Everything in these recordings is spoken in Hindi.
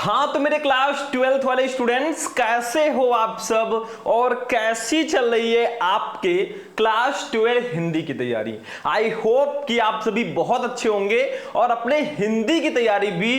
हाँ, तो मेरे क्लास 12th वाले स्टूडेंट्स कैसे हो आप सब और कैसी चल रही है आपके क्लास 12 हिंदी की तैयारी। आई होप कि आप सभी बहुत अच्छे होंगे और अपने हिंदी की तैयारी भी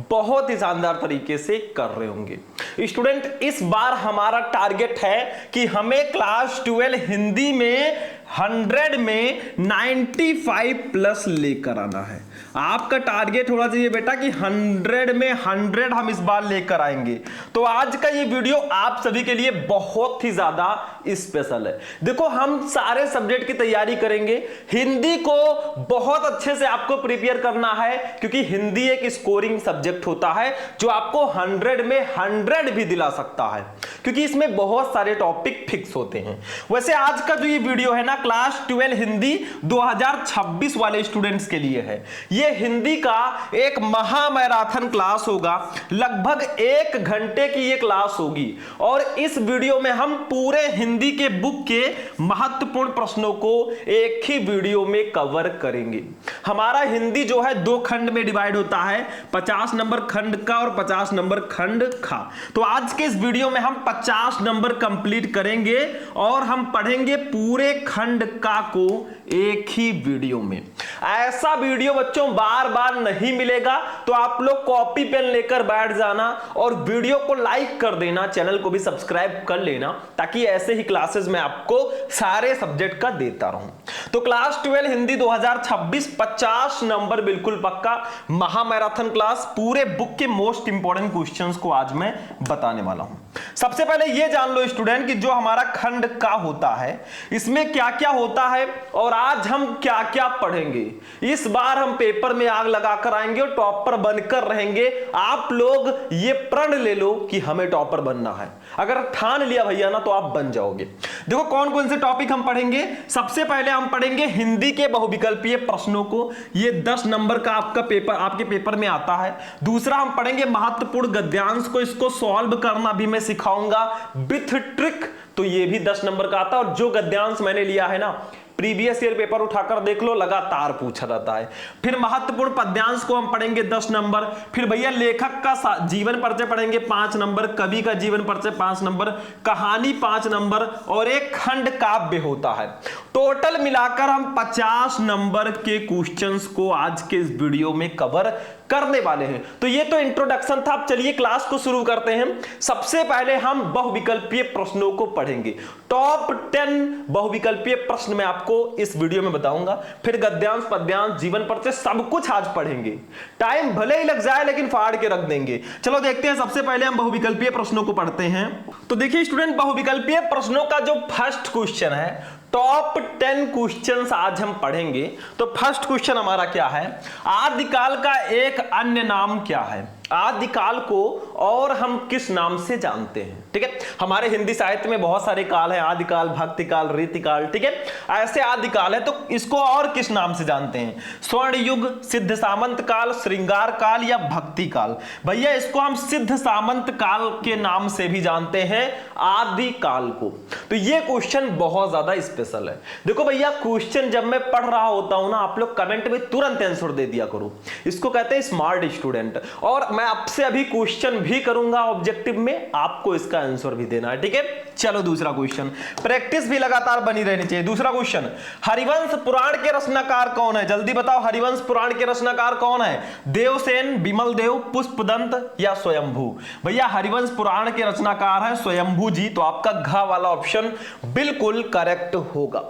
बहुत ही शानदार तरीके से कर रहे होंगे। स्टूडेंट, इस बार हमारा टारगेट है कि हमें क्लास 12 हिंदी में 100 में 95 प्लस लेकर आना है। आपका टारगेट होना चाहिए बेटा कि 100 में 100 हम इस बार लेकर आएंगे। तो आज का ये वीडियो आप सभी के लिए बहुत ही ज्यादा स्पेशल है। देखो, हम सारे सब्जेक्ट की तैयारी करेंगे। हिंदी को बहुत अच्छे से आपको प्रिपेयर करना है क्योंकि हिंदी एक स्कोरिंग सब्जेक्ट होता है जो आपको 100 में 100 भी दिला सकता है क्योंकि इसमें बहुत सारे टॉपिक फिक्स होते हैं। वैसे आज का जो ये वीडियो है ना, क्लास 12 हिंदी 2026 वाले स्टूडेंट्स के लिए है। ये हिंदी का एक महा मैराथन क्लास होगा, लगभग 1 घंटे की ये क्लास होगी और इस वीडियो में हम पूरे हिंदी के बुक के महत्वपूर्ण प्रश्नों को एक ही वीडियो में कवर करेंगे। हमारा हिंदी जो है 2 खंड में डिवाइड होता है, 50 नंबर खंड का और 50 नंबर खंड का। तो आज के इस वीडियो में हम 50 नंबर कंप्लीट करेंगे और हम पढ़ेंगे पूरे खंड का को एक ही वीडियो में। ऐसा वीडियो बच्चों बार बार नहीं मिलेगा, तो आप लोग कॉपी पेन लेकर बैठ जाना और वीडियो को लाइक कर देना, चैनल को भी सब्सक्राइब कर लेना ताकि ऐसे ही क्लासेस में आपको सारे सब्जेक्ट का देता रहूं। तो क्लास 12 हिंदी 2026 50 नंबर बिल्कुल पक्का महा मैराथन क्लास, पूरे बुक के मोस्ट इंपॉर्टेंट क्वेश्चंस को आज मैं बताने वाला हूं। सबसे पहले ये जान लो स्टूडेंट कि जो हमारा खंड का होता है इसमें क्या क्या होता है और आज हम क्या क्या पढ़ेंगे। इस बार हम पेपर में आग लगाकर आएंगे और टॉपर बनकर रहेंगे। आप लोग ये प्रण ले लो कि हमें टॉपर बनना है। अगर ठान लिया भैया ना तो आप बन जाओगे। देखो कौन कौन से टॉपिक हम पढ़ेंगे। सबसे पहले हम पढ़ेंगे हिंदी के बहुविकल्पीय प्रश्नों को, ये 10 नंबर का आपके पेपर में आता है। दूसरा हम पढ़ेंगे महत्वपूर्ण गद्यांश को, इसको सॉल्व करना भी मैं सिखाऊंगा विथ ट्रिक, तो ये भी 10 नंबर का आता है। और जो गद्यांश मैंने लिया है ना, प्रीवियस ईयर पेपर उठाकर देख लो, लगातार पूछा जाता है। फिर महत्वपूर्ण पद्यांश को हम पढ़ेंगे 10 नंबर। फिर भैया लेखक का जीवन परिचय पढ़ेंगे 5 नंबर, कवि का जीवन परिचय 5 नंबर, कहानी 5 नंबर और एक खंड काव्य होता है। टोटल मिलाकर हम 50 नंबर के क्वेश्चंस को आज के इस वीडियो में कवर करने वाले हैं। तो ये तो इंट्रोडक्शन था। अब चलिए क्लास को शुरू करते हैं। सबसे पहले हम बहुविकल्पीय प्रश्नों को पढ़ेंगे। टॉप 10 बहुविकल्पीय प्रश्न मैं आपको इस वीडियो में बताऊंगा। फिर गद्यांश, पद्यांश, जीवन परिचय सब कुछ आज पढ़ेंगे। टाइम भले ही लग जाए लेकिन फाड़ के रख देंगे। चलो देखते हैं। सबसे पहले हम बहुविकल्पीय प्रश्नों को पढ़ते हैं। तो देखिए स्टूडेंट, बहुविकल्पीय प्रश्नों का जो फर्स्ट क्वेश्चन है, टॉप 10 क्वेश्चंस आज हम पढ़ेंगे। तो फर्स्ट क्वेश्चन हमारा क्या है, आदिकाल का एक अन्य नाम क्या है। आदिकाल को और हम किस नाम से जानते हैं। ठीक है, हमारे हिंदी साहित्य में बहुत सारे काल है, आदिकाल, भक्तिकाल, रीतिकाल। ठीक है, ऐसे आदिकाल है, तो इसको और किस नाम से जानते हैं। स्वर्ण युग, सिद्ध सामंत काल, श्रृंगार काल या भक्ति काल। भैया इसको हम सिद्ध सामंत काल के नाम से भी जानते हैं, आदिकाल को। तो ये क्वेश्चन बहुत ज्यादा स्पेशल है। देखो भैया, क्वेश्चन जब मैं पढ़ रहा होता हूं ना, आप लोग कमेंट में तुरंत आंसर दे दिया करो। इसको कहते हैं स्मार्ट स्टूडेंट। और मैं आपसे अभी क्वेश्चन भी करूंगा ऑब्जेक्टिव में, आपको इसका आंसर भी देना है। ठीक है, चलो दूसरा क्वेश्चन, प्रैक्टिस भी लगातार बनी रहनी चाहिए। दूसरा क्वेश्चन, हरिवंश पुराण के रचनाकार कौन है। जल्दी बताओ, हरिवंश पुराण के रचनाकार कौन है। देवसेन, विमल देव, पुष्पदंत या स्वयंभू। भैया हरिवंश पुराण के रचनाकार है स्वयंभू जी। तो आपका घ वाला ऑप्शन बिल्कुल करेक्ट होगा।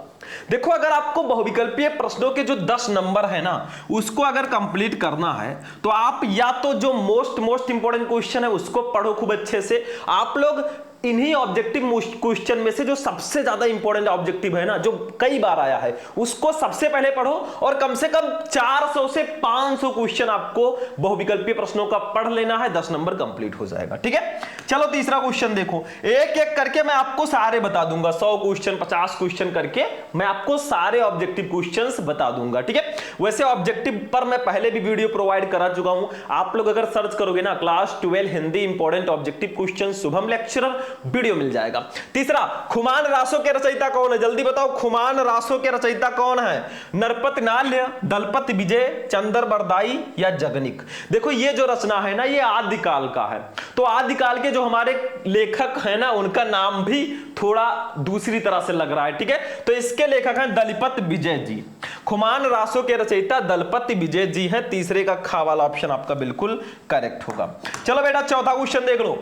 देखो, अगर आपको बहुविकल्पीय प्रश्नों के जो 10 नंबर है ना, उसको अगर कंप्लीट करना है तो आप या तो जो मोस्ट इंपॉर्टेंट क्वेश्चन है उसको पढ़ो खूब अच्छे से। आप लोग इन्हीं ऑब्जेक्टिव क्वेश्चन में से जो सबसे ज्यादा इंपॉर्टेंट ऑब्जेक्टिव है ना, जो कई बार आया है, उसको सबसे पहले पढ़ो और कम से कम 400 से 500 क्वेश्चन आपको बहुविकल्पीय प्रश्नों का पढ़ लेना है, 10 नंबर कंप्लीट हो जाएगा। ठीक है, चलो तीसरा क्वेश्चन देखो। एक एक करके मैं आपको सारे बता दूंगा, 100 क्वेश्चन 50 क्वेश्चन करके मैं आपको सारे ऑब्जेक्टिव क्वेश्चंस बता दूंगा। ठीक है, वैसे ऑब्जेक्टिव पर मैं पहले भी वीडियो प्रोवाइड करा चुका हूं। आप लोग अगर सर्च करोगे ना, class 12 Hindi important objective question Shubham lecturer, video मिल जाएगा। तीसरा, खुमान रासों के रचयिता कौन है? जल्दी बताओ, खुमान रासों के रचयिता कौन है? नरपति नाल्य, दलपति विजय, चंद्र बरदाई या जगनिक? देखो ये जो रचना है ना, ये आदिकाल का है। तो आदिकाल के जो हमारे लेखक है ना, उनका नाम भी थोड़ा दूसरी तरह से लग रहा है, ठीक है। तो इसके लेखक हैं दलपति विजय जी। खुमान रासों के रचयिता दलपति विजय जी हैं। तीसरे का खा वाला ऑप्शन आपका बिल्कुल करेक्ट होगा। चलो बेटा चौथा क्वेश्चन देख लो।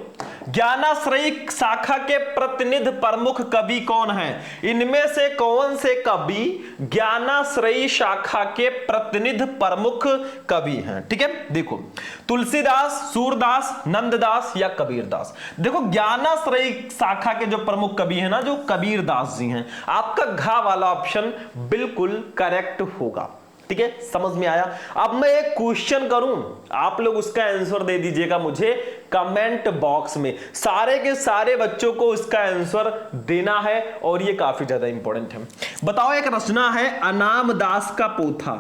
ज्ञानाश्रयी शाखा के प्रतिनिधि प्रमुख कवि कौन है? इनमें से कौन से कवि ज्ञानाश्रयी शाखा के प्रतिनिधि प्रमुख कवि हैं? ठीक है, देखो तुलसीदास, सूरदास, नंददास या कबीरदास। देखो ज्ञानाश्रयी शाखा के जो प्रमुख कवि हैं ना, जो कबीरदास जी हैं। आपका घा वाला ऑप्शन बिल्कुल करेक्ट होगा, ठीक है, समझ में आया। अब मैं एक क्वेश्चन करूं, आप लोग उसका आंसर दे दीजिएगा मुझे कमेंट बॉक्स में। सारे के सारे बच्चों को उसका आंसर देना है और ये काफी ज्यादा इंपॉर्टेंट है। बताओ, एक रचना है अनाम दास का पोथा।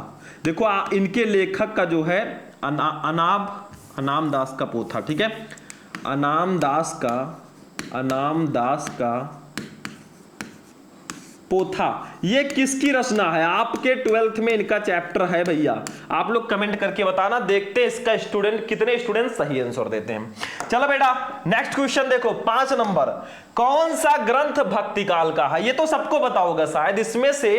देखो इनके लेखक का जो है अनाम दास का पोथा, ठीक है, अनाम दास का पोथा, ये किसकी रचना है? आपके 12th में इनका चैप्टर है भैया। आप लोग कमेंट करके बताना, देखते हैं इसका कितने स्टूडेंट सही आंसर देते हैं। चलो बेटा नेक्स्ट क्वेश्चन देखो, 5 नंबर। कौन सा ग्रंथ भक्ति काल का है? ये तो सबको पता होगा शायद। इसमें से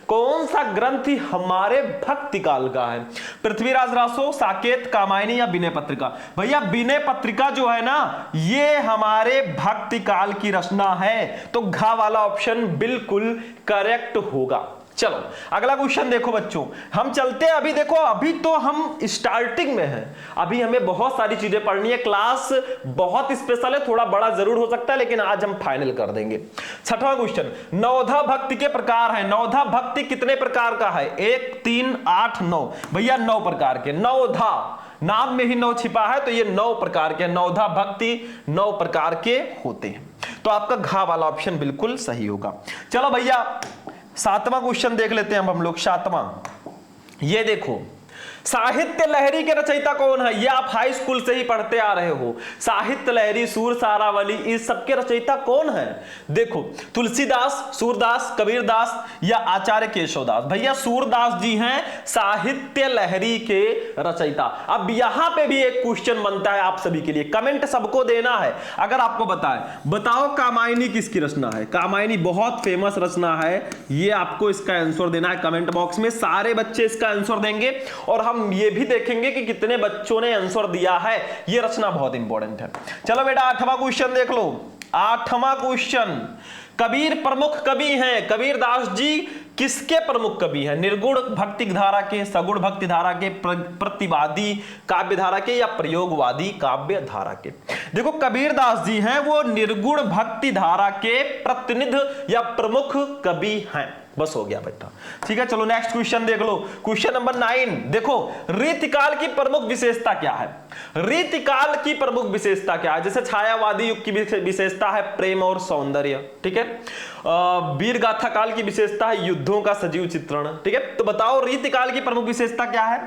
कौन सा ग्रंथ हमारे भक्ति काल का है? पृथ्वीराज रासो, साकेत, कामायनी या विनय पत्रिका? भैया विनय पत्रिका जो है ना, ये हमारे भक्ति काल की रचना है। तो घा वाला ऑप्शन बिल्कुल करेक्ट होगा। चलो अगला क्वेश्चन देखो बच्चों, हम चलते हैं। अभी देखो, अभी तो हम स्टार्टिंग में हैं, अभी हमें बहुत सारी चीजें पढ़नी है। क्लास बहुत स्पेशल है, थोड़ा बड़ा जरूर हो सकता है, लेकिन आज हम फाइनल कर देंगे। 6वां क्वेश्चन, नवधा भक्ति के प्रकार है। नवधा भक्ति कितने प्रकार का है? 1, 3, 8, 9। भैया 9 प्रकार के। नवधा नाम में ही 9 छिपा है, तो ये 9 प्रकार के नवधा भक्ति 9 प्रकार के होते हैं। तो आपका घा वाला ऑप्शन बिल्कुल सही होगा। चलो भैया 7वां क्वेश्चन देख लेते हैं हम लोग। 7वां, ये देखो, साहित्य लहरी के रचयिता कौन है? ये आप हाई स्कूल से ही पढ़ते आ रहे हो। साहित्य लहरी, सूर सारावली, इस सबके रचयिता कौन है? देखो तुलसीदास, सूरदास, कबीरदास या आचार्य केशवदास? भैया सूरदास जी हैं साहित्य लहरी के रचयिता। अब यहां पे भी एक क्वेश्चन बनता है आप सभी के लिए, कमेंट सबको देना है। अगर आपको बताओ कामायनी किसकी रचना है? कामायनी बहुत फेमस रचना है, ये आपको इसका आंसर देना है कमेंट बॉक्स में। सारे बच्चे इसका आंसर देंगे और हम ये भी देखेंगे कि कितने बच्चों ने आंसर दिया है। ये रचना बहुत इंपॉर्टेंट है। चलो बेटा 8वां क्वेश्चन देख लो। 8वां क्वेश्चन, कबीर प्रमुख कवि हैं। कबीरदास जी किसके प्रमुख कवि हैं? निर्गुण भक्ति धारा के, सगुण भक्ति धारा के, प्रतिवादी काव्य धारा के या प्रयोगवादी काव्य धारा के? देखो कबीरदास जी हैं वो निर्गुण भक्ति धारा के प्रतिनिधि या प्रमुख कवि हैं। बस हो गया बेटा, ठीक है। चलो नेक्स्ट क्वेश्चन देख लो, क्वेश्चन नंबर 9। देखो रीतिकाल की प्रमुख विशेषता क्या है? रीतिकाल की प्रमुख विशेषता क्या है? जैसे छायावादी युग की विशेषता है प्रेम और सौंदर्य, ठीक है। वीर गाथा काल की विशेषता है युद्धों का सजीव चित्रण, ठीक है। तो बताओ रीतिकाल की प्रमुख विशेषता क्या है?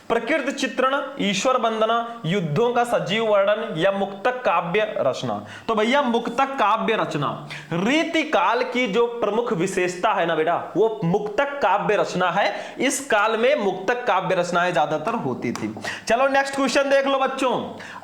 प्रकृति चित्रण, ईश्वर वंदना, युद्धों का सजीव वर्णन या मुक्तक काव्य रचना? तो भैया मुक्तक काव्य रचना। रीतिकाल की जो प्रमुख विशेषता है ना बेटा, वो मुक्तक काव्य रचना है। इस काल में मुक्तक काव्य रचनाएं ज्यादातर होती थी। चलो नेक्स्ट क्वेश्चन देख लो बच्चों,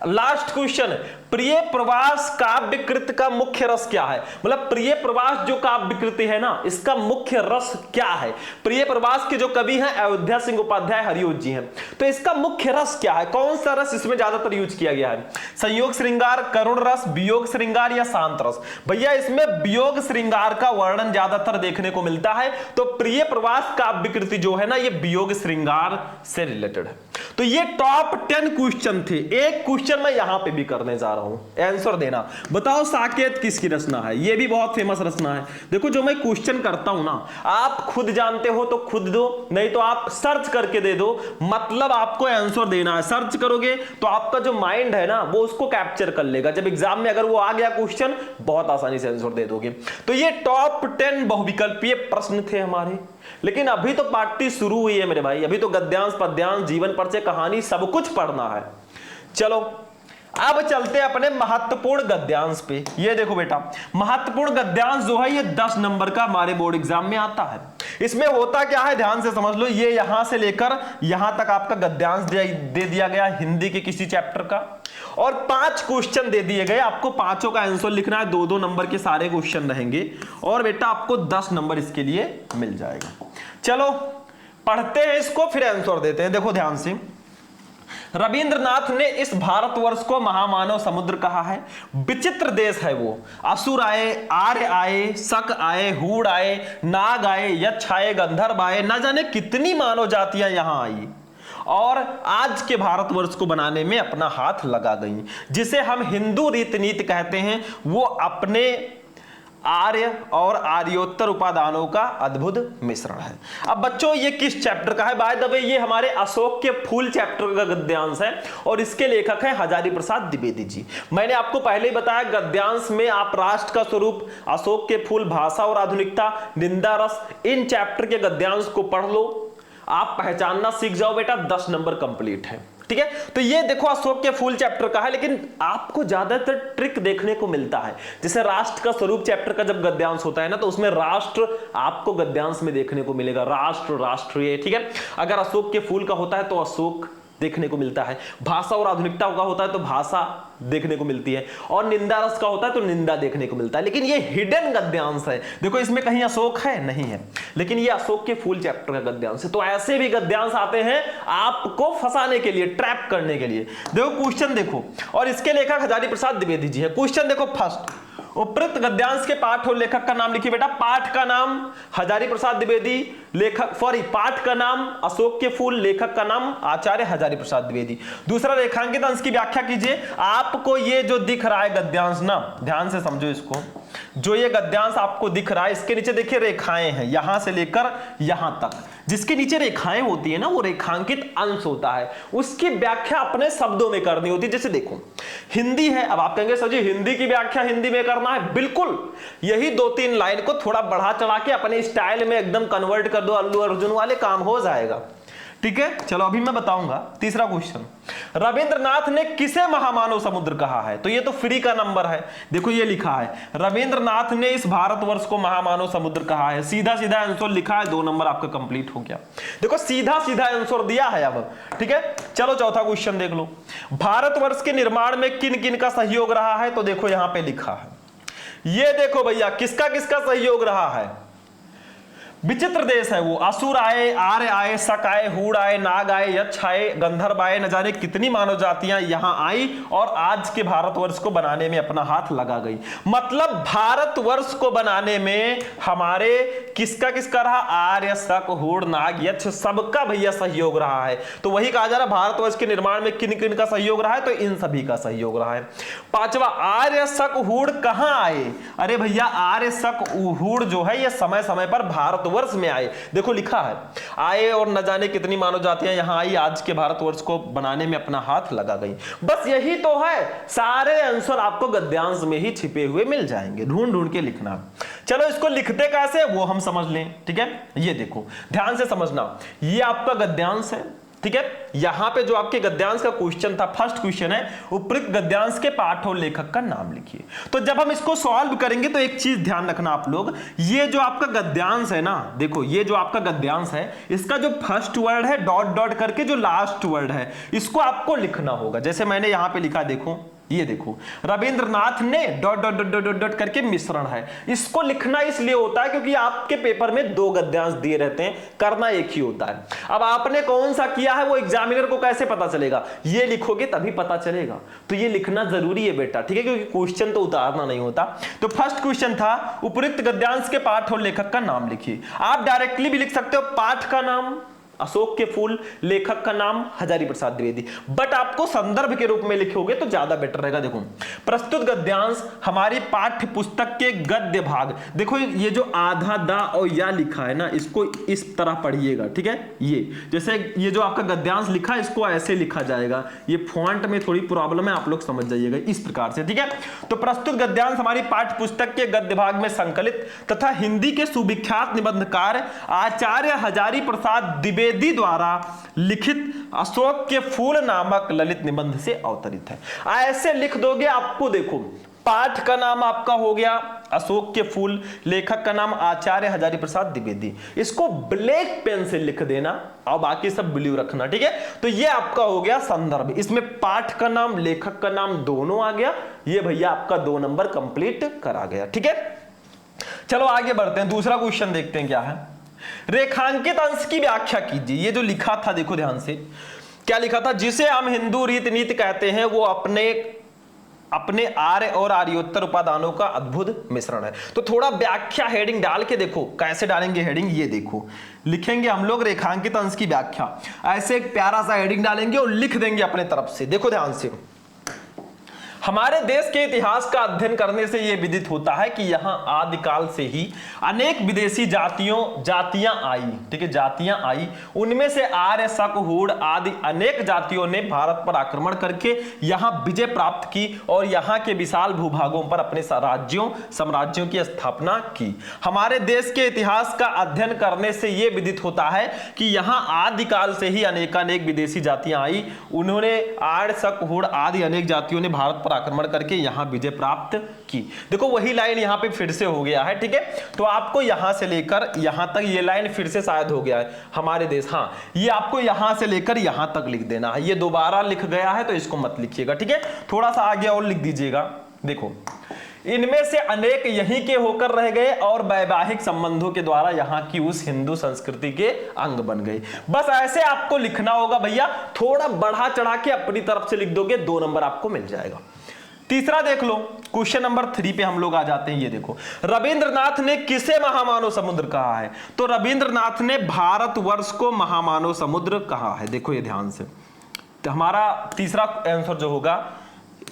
लास्ट क्वेश्चन। प्रिय प्रवास काव्य कृत का मुख्य रस क्या है? मतलब प्रिय प्रवास जो काव्य कृति है ना, इसका मुख्य रस क्या है? प्रिय प्रवास के जो कवि हैं अयोध्या सिंह उपाध्याय हरिओज जी हैं। तो इसका मुख्य रस क्या है? कौन सा रस इसमें ज्यादातर यूज किया गया है? संयोग श्रृंगार, करुण रस, वियोग श्रृंगार या शांत रस? भैया इसमें वियोग श्रृंगार का वर्णन ज्यादातर देखने को मिलता है। तो प्रिय प्रवास काव्य कृति जो है ना, ये वियोग श्रृंगार से रिलेटेड है। तो ये टॉप 10 क्वेश्चन थे। एक क्वेश्चन मैं यहां पे भी करने जा रहा हूं, आंसर देना। बताओ साकेत किसकी रचना है? ये भी बहुत फेमस रचना है। देखो जो मैं क्वेश्चन करता हूं ना, आप खुद जानते हो तो खुद दो, नहीं तो आप सर्च करके दे दो। मतलब आपको आंसर देना है। सर्च करोगे तो आपका जो माइंड है ना, वो उसको कैप्चर कर लेगा। जब एग्जाम में अगर वो आ गया क्वेश्चन, बहुत आसानी से आंसर दे दोगे। तो ये टॉप 10 बहुविकल्पीय प्रश्न थे हमारे। लेकिन अभी तो पार्टी शुरू हुई है मेरे भाई, अभी तो गद्यांश, पद्यांश, जीवन परिचय, कहानी सब कुछ पढ़ना है। चलो अब चलते हैं अपने महत्वपूर्ण गद्यांश पे। ये देखो बेटा, महत्वपूर्ण गद्यांश जो है ये 10 नंबर का हमारे बोर्ड एग्जाम में आता है। इसमें होता क्या है ध्यान से समझ लो, ये यहां से लेकर यहां तक आपका गद्यांश दे दिया गया हिंदी के किसी चैप्टर का, और 5 क्वेश्चन दे दिए गए, आपको पांचों का आंसर लिखना है, 2-2 नंबर के सारे क्वेश्चन रहेंगे, और बेटा आपको 10 नंबर इसके लिए मिल जाएगा। चलो पढ़ते हैं इसको, फिर आंसर देते हैं। देखो ध्यान से, रविंद्रनाथ ने इस भारतवर्ष को महामानव समुद्र कहा है। विचित्र देश है वो, असुर आए, आर्य आए, शक आए, हूड़ आए, नाग आए, यक्ष आए, गंधर्व आए, न जाने कितनी मानव जातियां यहां आई और आज के भारतवर्ष को बनाने में अपना हाथ लगा गई। जिसे हम हिंदू रीति नीति कहते हैं, वो अपने आर्य और आर्योत्तर उपादानों का अद्भुत मिश्रण है। अब बच्चों ये किस चैप्टर का है? बाय द वे ये हमारे अशोक के फूल चैप्टर का गद्यांश है और इसके लेखक हैं हजारी प्रसाद द्विवेदी जी। मैंने आपको पहले ही बताया गद्यांश में आप राष्ट्र का स्वरूप, अशोक के फूल, भाषा और आधुनिकता, निंदा रस, इन चैप्टर के गद्यांश को पढ़ लो, आप पहचानना सीख जाओ बेटा, 10 नंबर कंप्लीट है। ठीक है, तो ये देखो अशोक के फूल चैप्टर का है, लेकिन आपको ज्यादातर ट्रिक देखने को मिलता है। जैसे राष्ट्र का स्वरूप चैप्टर का जब गद्यांश होता है ना, तो उसमें राष्ट्र आपको गद्यांश में देखने को मिलेगा, राष्ट्र, राष्ट्रीय। ठीक है, अगर अशोक के फूल का होता है तो अशोक देखने को मिलता है, भाषा और आधुनिकता का होता है तो भाषा देखने को मिलती है, और निंदा रस का होता है तो निंदा देखने को मिलता है। लेकिन ये हिडन गद्यांश है, देखो इसमें कहीं अशोक है नहीं है, लेकिन ये अशोक के फूल चैप्टर का गद्यांश है। तो ऐसे भी गद्यांश आते हैं आपको फंसाने के लिए, ट्रैप करने के लिए। देखो क्वेश्चन देखो, और इसके लेखक हजारी प्रसाद द्विवेदी जी है। क्वेश्चन देखो फर्स्ट, उपयुक्त गद्यांश के पाठ और लेखक का नाम लिखिए बेटा। पाठ का नाम हजारी प्रसाद द्विवेदी, लेखक पाठ का नाम अशोक के फूल, लेखक का नाम आचार्य हजारी प्रसाद द्विवेदी। दूसरा, रेखांकित अंश की व्याख्या कीजिए। आपको ये जो दिख रहा है गद्यांश ना, ध्यान से समझो इसको, जो ये गद्यांश आपको दिख रहा है इसके नीचे देखिए रेखाएं हैं, यहां से लेकर यहां तक, जिसके नीचे रेखाएं होती है ना वो रेखांकित अंश होता है। उसकी व्याख्या अपने शब्दों में करनी होती है। जैसे देखो हिंदी है, अब आप कहेंगे सर जी हिंदी की व्याख्या हिंदी में करना है, बिल्कुल यही 2-3 लाइन को थोड़ा बढ़ा चढ़ा के अपने स्टाइल में एकदम कन्वर्ट कर दो, अल्लू अर्जुन वाले काम हो जाएगा। ठीक है, चलो अभी मैं बताऊंगा। तीसरा क्वेश्चन, रविंद्रनाथ ने किसे महामानव समुद्र कहा है? तो ये तो फ्री का नंबर है, देखो ये लिखा है रविंद्रनाथ ने इस भारतवर्ष को महामानव समुद्र कहा है। सीधा सीधा आंसर लिखा है, 2 नंबर आपका कंप्लीट हो गया। देखो सीधा सीधा आंसर दिया है अब। ठीक है, चलो चौथा क्वेश्चन देख लो, भारतवर्ष के निर्माण में किन किन का सहयोग रहा है? तो देखो यहां पे लिखा है, ये देखो भैया किसका किसका सहयोग रहा है। विचित्र देश है वो, असुर आए, आर्य आए, शक आए, हूड़ आए, नाग आए, यक्ष आए, गंधर्व आए, न जाने कितनी मानव जातियां यहां आई और आज के भारतवर्ष को बनाने में अपना हाथ लगा गई। मतलब भारतवर्ष को बनाने में हमारे किसका किसका रहा? आर्य, शक, हूड़, नाग, यक्ष, सबका भैया सहयोग रहा है। तो वही कहा जा रहा भारतवर्ष के निर्माण में किन किन का सहयोग रहा है? तो इन सभी का सहयोग रहा है। पांचवा, आर्य, शक, हूड़ कहां आए? अरे भैया आर्य, शक, हूड़ जो है ये समय समय पर भारत वर्ष में आए। देखो लिखा है आए और न जाने कितनी मानव जातियां यहां आई, आज के भारतवर्ष को बनाने में अपना हाथ लगा गई। बस यही तो है, सारे आंसर आपको गद्यांश में ही छिपे हुए मिल जाएंगे, ढूंढ ढूंढ के लिखना। चलो इसको लिखते कैसे वो हम समझ लें। ठीक है, ये देखो ध्यान से समझना, ये आपका गद्यांश है। ठीक है, यहां पे जो आपके गद्यांश का क्वेश्चन था, फर्स्ट क्वेश्चन है उपयुक्त गद्यांश के पाठ और लेखक का नाम लिखिए। तो जब हम इसको सॉल्व करेंगे तो एक चीज ध्यान रखना आप लोग, ये जो आपका गद्यांश है ना, देखो ये जो आपका गद्यांश है इसका जो फर्स्ट वर्ड है डॉट डॉट करके जो लास्ट वर्ड है इसको आपको लिखना होगा। जैसे मैंने यहां पे लिखा, देखो ये देखो रविंद्रनाथ ने dot dot dot dot dot करके मिश्रण है। इसको लिखना इसलिए होता है क्योंकि आपके पेपर में 2 गद्यांश दिए रहते हैं, करना एक ही होता है। अब आपने कौन सा किया है वो एग्जामिनर को कैसे पता चलेगा? ये लिखोगे तभी पता चलेगा। तो ये लिखना जरूरी है बेटा, ठीक है, क्योंकि क्वेश्चन तो उतारना नहीं होता। तो फर्स्ट क्वेश्चन था उपयुक्त गद्यांश के पाठ और लेखक का नाम लिखिए। आप डायरेक्टली भी लिख सकते हो, पाठ का नाम अशोक के फूल, लेखक का नाम हजारी प्रसाद द्विवेदी, बट आपको संदर्भ के रूप में लिखोगे तो ज्यादा बेटर रहेगा। देखो प्रस्तुत गद्यांश हमारी पाठ्य पुस्तक के गद्य भाग, देखो ये जो आधा दा और या लिखा है ना, इसको इस तरह पढ़िएगा। ठीक है, ये जैसे ये जो आपका गद्यांश लिखा है इसको ऐसे लिखा जाएगा, ये फॉन्ट में थोड़ी प्रॉब्लम है, आप लोग समझ जाइएगा इस प्रकार से। ठीक है, तो प्रस्तुत गद्यांश हमारी पाठ्य पुस्तक के गद्य भाग में संकलित तथा हिंदी के सुविख्यात निबंधकार आचार्य हजारी प्रसाद द्विवेदी द्विवेदी द्वारा लिखित अशोक के फूल नामक ललित निबंध से अवतरित है। ऐसे लिख दोगे आपको, देखो पाठ का नाम आपका हो गया अशोक के फूल, लेखक का नाम आचार्य हजारी प्रसाद द्विवेदी। इसको ब्लैक पेन से लिख देना और बाकी सब ब्लू रखना, ठीक है। तो ये आपका हो गया संदर्भ, इसमें पाठ का नाम लेखक का नाम दोनों आ गया। ये भैया आपका 2 नंबर कंप्लीट करा गया, ठीक है। चलो आगे बढ़ते हैं, दूसरा क्वेश्चन देखते हैं क्या है। रेखांकित अंश की व्याख्या कीजिए। ये जो लिखा था देखो ध्यान से, क्या लिखा था, जिसे हम हिंदू रीति नीति कहते हैं वो अपने आर्य और आर्योत्तर उपादानों का अद्भुत मिश्रण है। तो थोड़ा व्याख्या हेडिंग डाल के देखो, कैसे डालेंगे हेडिंग, ये देखो लिखेंगे हम लोग रेखांकित अंश की व्याख्या, ऐसे एक प्यारा सा हेडिंग डालेंगे और लिख देंगे अपने तरफ से। देखो ध्यान से, हमारे देश के इतिहास का अध्ययन करने से यह विदित होता है कि यहां आदिकाल से ही अनेक विदेशी जातियां आई, ठीक है, जातियां आई। उनमें से आर्य, शक, हूण आदि अनेक जातियों ने भारत पर आक्रमण करके यहां विजय प्राप्त की और यहां के विशाल भूभागों पर अपने साम्राज्यों की स्थापना की। हमारे देश के इतिहास का अध्ययन करने से यह विदित होता है कि यहां आदिकाल से ही अनेकानेक विदेशी जातियां आई। उन्होंने आर्य, शक, हूण आदि अनेक जातियों ने भारत पर आक्रमण करके यहां विजय प्राप्त की। देखो वही लाइन यहां पे फिर से हो गया है, ठीक है। तो आपको यहां से लेकर यहां तक ये लाइन फिर से शायद हो गया है हमारे देश, हाँ ये आपको यहां से लेकर यहां तक लिख देना है। ये दोबारा लिख गया है तो इसको मत लिखिएगा, ठीक है। थोड़ा सा आगे और लिख दीजिएगा। देखो इनमें से अनेक यहीं के होकर रह गए और वैवाहिक संबंधों के द्वारा यहां की उस हिंदू संस्कृति के अंग बन गए। बस ऐसे आपको लिखना होगा भैया, थोड़ा बढ़ा चढ़ा के अपनी तरफ से लिख दोगे 2 नंबर आपको मिल जाएगा। तीसरा देख लो, क्वेश्चन नंबर 3 पे हम लोग आ जाते हैं। ये देखो, रविंद्रनाथ ने किसे महामानव समुद्र कहा है? तो रविंद्रनाथ ने भारतवर्ष को महामानव समुद्र कहा है। देखो ये ध्यान से, तो हमारा तीसरा आंसर जो होगा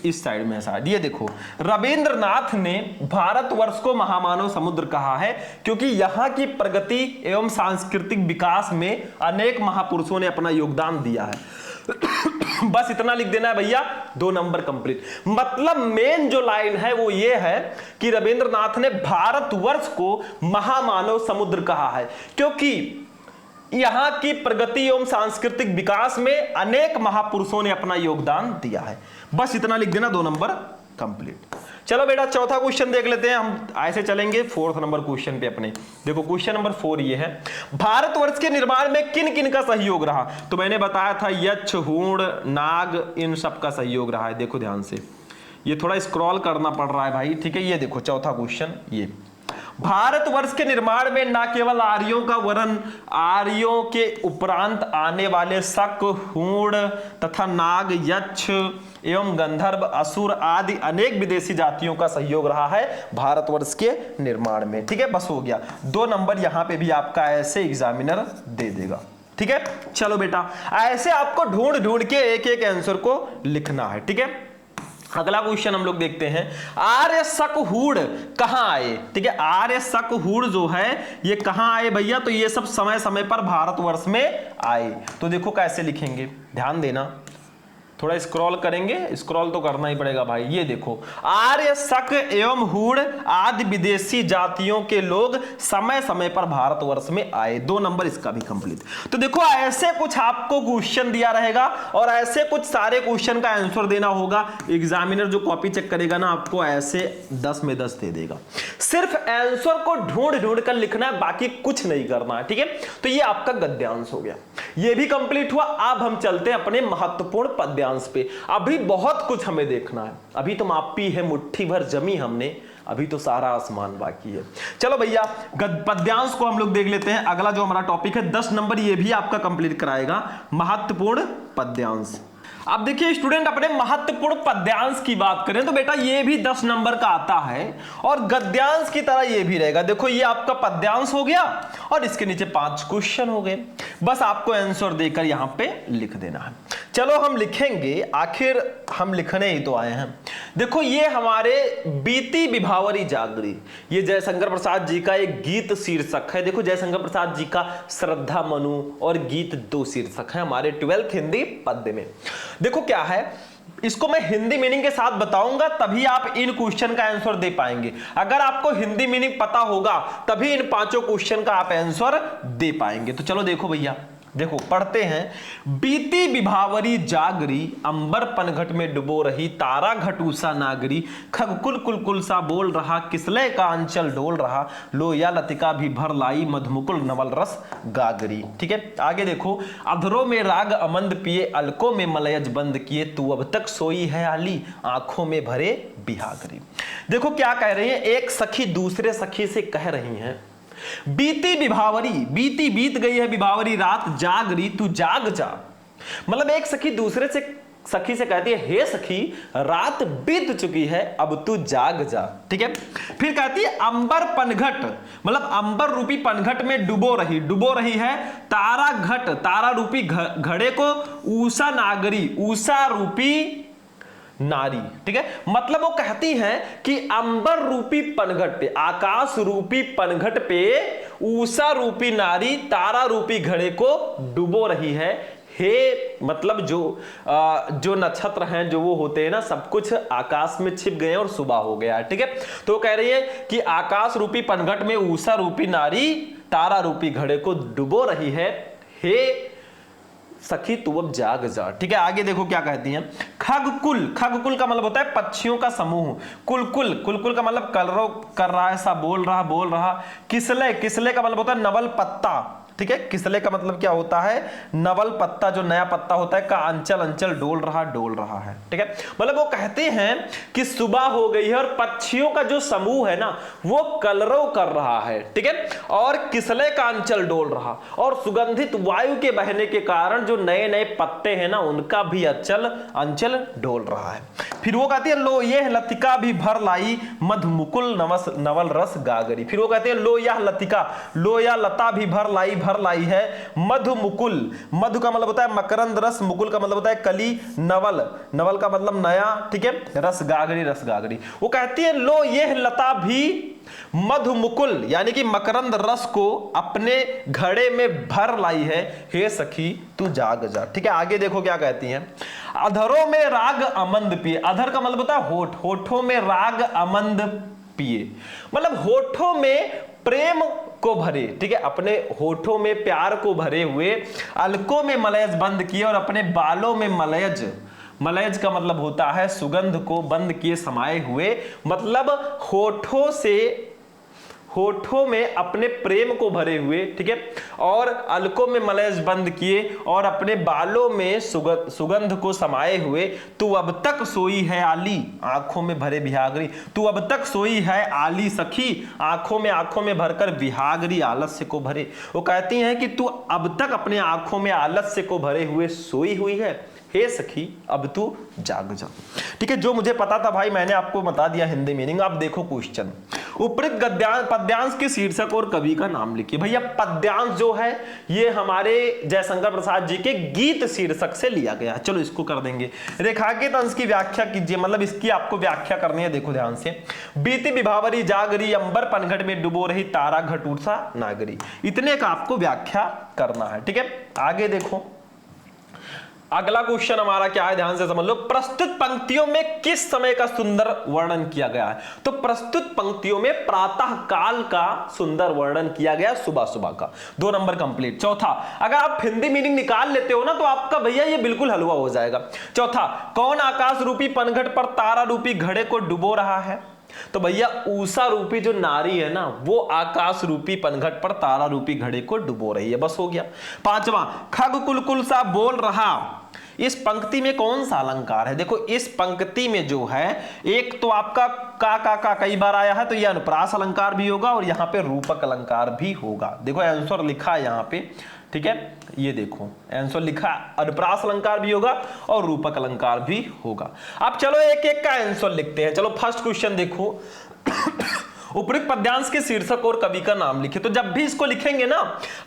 इस साइड में शायद, ये देखो रविंद्रनाथ ने भारतवर्ष को महामानव समुद्र कहा है क्योंकि यहां की प्रगति एवं सांस्कृतिक विकास में अनेक महापुरुषों ने अपना योगदान दिया है। बस इतना लिख देना है भैया, 2 नंबर कंप्लीट। मतलब मेन जो लाइन है वो ये है कि रविंद्रनाथ ने भारतवर्ष को महामानव समुद्र कहा है क्योंकि यहां की प्रगति एवं सांस्कृतिक विकास में अनेक महापुरुषों ने अपना योगदान दिया है। बस इतना लिख देना, 2 नंबर कंप्लीट। चलो बेटा चौथा क्वेश्चन देख लेते हैं, हम ऐसे चलेंगे 4th नंबर क्वेश्चन पे अपने। देखो क्वेश्चन नंबर 4 ये है, भारतवर्ष के निर्माण में किन किन का सहयोग रहा? तो मैंने बताया था यक्ष, हूण, नाग, इन सब का सहयोग रहा है। देखो ध्यान से, ये थोड़ा स्क्रॉल करना पड़ रहा है भाई, ठीक है। ये देखो चौथा क्वेश्चन, ये भारतवर्ष के निर्माण में न केवल आर्यों का वरन आर्यों के उपरांत आने वाले शक, हूण तथा नाग, यक्ष एवं गंधर्व, असुर आदि अनेक विदेशी जातियों का सहयोग रहा है भारतवर्ष के निर्माण में, ठीक है। बस हो गया, 2 नंबर यहां पे भी आपका ऐसे एग्जामिनर दे देगा, ठीक है। चलो बेटा ऐसे आपको ढूंढ ढूंढ के एक एक आंसर को लिखना है, ठीक है। अगला क्वेश्चन हम लोग देखते हैं, आर्य, शक, हूण कहां आए? ठीक है, आर्य, शक, हूण जो है ये कहां आए भैया? तो ये सब समय समय पर भारतवर्ष में आए। तो देखो कैसे लिखेंगे, ध्यान देना, थोड़ा स्क्रॉल करेंगे, स्क्रॉल तो करना ही पड़ेगा भाई। ये देखो, आर्य, शक एवं हूण आदि विदेशी जातियों के लोग समय समय पर भारतवर्ष में आए। 2 नंबर इसका भी कंप्लीट। तो देखो ऐसे कुछ आपको क्वेश्चन दिया रहेगा और ऐसे कुछ सारे क्वेश्चन का आंसर देना होगा। एग्जामिनर जो कॉपी चेक करेगा ना आपको ऐसे 10 में 10 दे देगा। सिर्फ आंसर को ढूंढ ढूंढ कर लिखना है, बाकी कुछ नहीं करना है, ठीक है। तो ये आपका गद्यांश हो गया, ये भी कंप्लीट हुआ। अब हम चलते हैं अपने महत्वपूर्ण पद्यांश पे। अभी बहुत कुछ हमें देखना है, अभी तो मापी है मुट्ठी भर जमी हमने, अभी तो सारा आसमान बाकी है। चलो भैया पद्यांश को हम लोग देख लेते हैं। अगला जो हमारा टॉपिक है 10 नंबर, ये भी आपका कंप्लीट कराएगा महत्वपूर्ण पद्यांश। अब देखिए स्टूडेंट, अपने महत्वपूर्ण पद्यांश की बात करें तो बेटा ये भी 10 नंबर का आता है और गद्यांश की तरह ये भी रहेगा। देखो ये आपका पद्यांश हो गया और इसके नीचे 5 क्वेश्चन हो गए। बस आपको आंसर देकर यहां पे लिख देना है। चलो हम लिखेंगे, आखिर हम लिखने ही तो आए हैं। देखो ये हमारे बीती विभावरी जागरी, ये जयशंकर प्रसाद जी का एक गीत शीर्षक है। देखो जयशंकर प्रसाद जी का श्रद्धा मनु और गीत 2 शीर्षक है हमारे 12th हिंदी पद्य में। देखो क्या है, इसको मैं हिंदी मीनिंग के साथ बताऊंगा तभी आप इन क्वेश्चन का आंसर दे पाएंगे। अगर आपको हिंदी मीनिंग पता होगा तभी इन 5 क्वेश्चन का आप आंसर दे पाएंगे। तो चलो देखो भैया देखो पढ़ते हैं। बीती विभावरी जागरी, अंबर पनघट में डुबो रही, तारा घटूसा नागरी, खगकुल कुलकुल सा बोल रहा, किसलय का अंचल डोल रहा, लोया लतिका भी भर लाई, मधुमुकुल नवल रस गागरी। ठीक है, आगे देखो। अधरों में राग अमंद पिए, अलकों में मलयज बंद किए, तू अब तक सोई है आली, आंखों में भरे बिहागरी। देखो क्या कह रही है, एक सखी दूसरे सखी से कह रही है, बीती विभावरी, बीती बीत गई है विभावरी रात, जागरी तू जाग जा। मतलब एक सखी दूसरे से सखी से कहती है, हे सखी रात बीत चुकी है, अब तू जाग जा। ठीक है, फिर कहती है अंबर पनघट, मतलब अंबर रूपी पनघट में डुबो रही है, तारा घट, तारा रूपी घड़े को ऊषा नागरी, ऊषा रूपी नारी। ठीक है, मतलब वो कहती हैं कि अंबर रूपी पनघट पे, आकाश रूपी पनघट पे ऊषा रूपी नारी तारा रूपी घड़े को डुबो रही है। हे मतलब जो नक्षत्र हैं, जो वो होते हैं ना, सब कुछ आकाश में छिप गए और सुबह हो गया। ठीक है, तो कह रही है कि आकाश रूपी पनघट में ऊषा रूपी नारी तारा रूपी घड़े को डुबो रही है, हे सखी तू अब जाग जा। ठीक है, आगे देखो क्या कहती हैं। खगकुल, खगकुल का मतलब होता है पक्षियों का समूह, कुलकुल, कुलकुल का मतलब कलरव कर रहा है, ऐसा बोल रहा। किसले, किसले का मतलब होता है नवल पत्ता। ठीक है, किसले का मतलब क्या होता है, नवल पत्ता, जो नया पत्ता होता है, का अंचल अंचल डोल रहा है। ठीक है, मतलब वो कहते हैं कि सुबह हो गई है और पक्षियों का जो समूह है ना, वो कलरव कर रहा है। ठीक है, और किसले का अंचल डोल रहा, और सुगंधित वायु के बहने के कारण जो नए नए पत्ते हैं ना, उनका भी अंचल डोल रहा है। फिर वो कहती है, लो यह लतिका भी भर लाई, मधुमुकुल नवल रस गागरी। फिर वो कहते हैं, लो यह लतिका, लो या लता भी भर लाई है, मधुमुकुल, मधु का मतलब होता है मकरंद रस, मुकुल का मतलब होता है कली, नवल, नवल का मतलब नया। ठीक है, रस गागरी। वो कहती है, लो यह लता भी मधुमुकुल यानी कि मकरंद रस को अपने घड़े में भर लाई है, हे सखी तू जाग जा। ठीक है, आगे देखो क्या कहती हैं। अधरों में राग अमंद पिए, अधर का मतलब होता है होठ, होठों में राग अमंद पिए, मतलब होठों में प्रेम को भरे। ठीक है, अपने होठों में प्यार को भरे हुए, अलकों में मलयज बंद किए और अपने बालों में मलयज का मतलब होता है सुगंध को बंद किए समाये हुए, मतलब होठों में अपने प्रेम को भरे हुए। ठीक है, और अलकों में मलयज बंद किए और अपने बालों में सुगंध को समाये हुए, तू अब तक सोई है आली, आंखों में भरे बिहागरी। तू अब तक सोई है आली सखी, आंखों में भरकर बिहागरी, आलस्य को भरे। वो कहती हैं कि तू अब तक अपने आंखों में आलस्य को भरे हुए सोई हुई है, हे सखी अब तू जाग जा। ठीक है, जो मुझे पता था भाई मैंने आपको बता दिया हिंदी मीनिंग। आप देखो क्वेश्चन, उपयुक्त पद्यांश के शीर्षक और कवि का नाम लिखिए। भैया पद्यांश जो है ये हमारे जयशंकर प्रसाद जी के गीत शीर्षक से लिया गया है। चलो इसको कर देंगे। रेखांकित अंश की व्याख्या कीजिए, मतलब इसकी आपको व्याख्या करनी है। देखो ध्यान से, बीती विभावरी जागरी, अंबर पनघट में डुबो रही, तारा घटूसा नागरी, इतने का आपको व्याख्या करना है। ठीक है, आगे देखो अगला क्वेश्चन हमारा क्या है, ध्यान से समझ लो। प्रस्तुत पंक्तियों में किस समय का सुंदर वर्णन किया गया है? तो प्रस्तुत पंक्तियों में प्रातः काल का सुंदर वर्णन किया गया, सुबह सुबह का। 2 नंबर कंप्लीट। चौथा, अगर आप हिंदी मीनिंग निकाल लेते हो ना तो आपका भैया ये बिल्कुल हलवा हो जाएगा। चौथा, कौन आकाश रूपी पनघट पर तारा रूपी घड़े को डुबो रहा है? तो भैया ऊषा रूपी जो नारी है ना, वो आकाश रूपी पनघट पर तारा रूपी घड़े को डुबो रही है। बस हो गया। 5वां, खग कुलकुल सा बोल रहा, इस पंक्ति में कौन सा अलंकार है? देखो इस पंक्ति में जो है, एक तो आपका का कई बार आया है, तो यह अनुप्रास अलंकार भी होगा और यहां पे रूपक अलंकार भी होगा। देखो आंसर लिखा है यहां पे, ठीक है, ये देखो आंसर लिखा, अनुप्रास अलंकार भी होगा और रूपक अलंकार भी होगा। अब चलो एक एक का आंसर लिखते हैं। चलो फर्स्ट क्वेश्चन देखो, उपयुक्त पद्यांश के शीर्षक और कवि का नाम लिखे। तो जब भी इसको लिखेंगे ना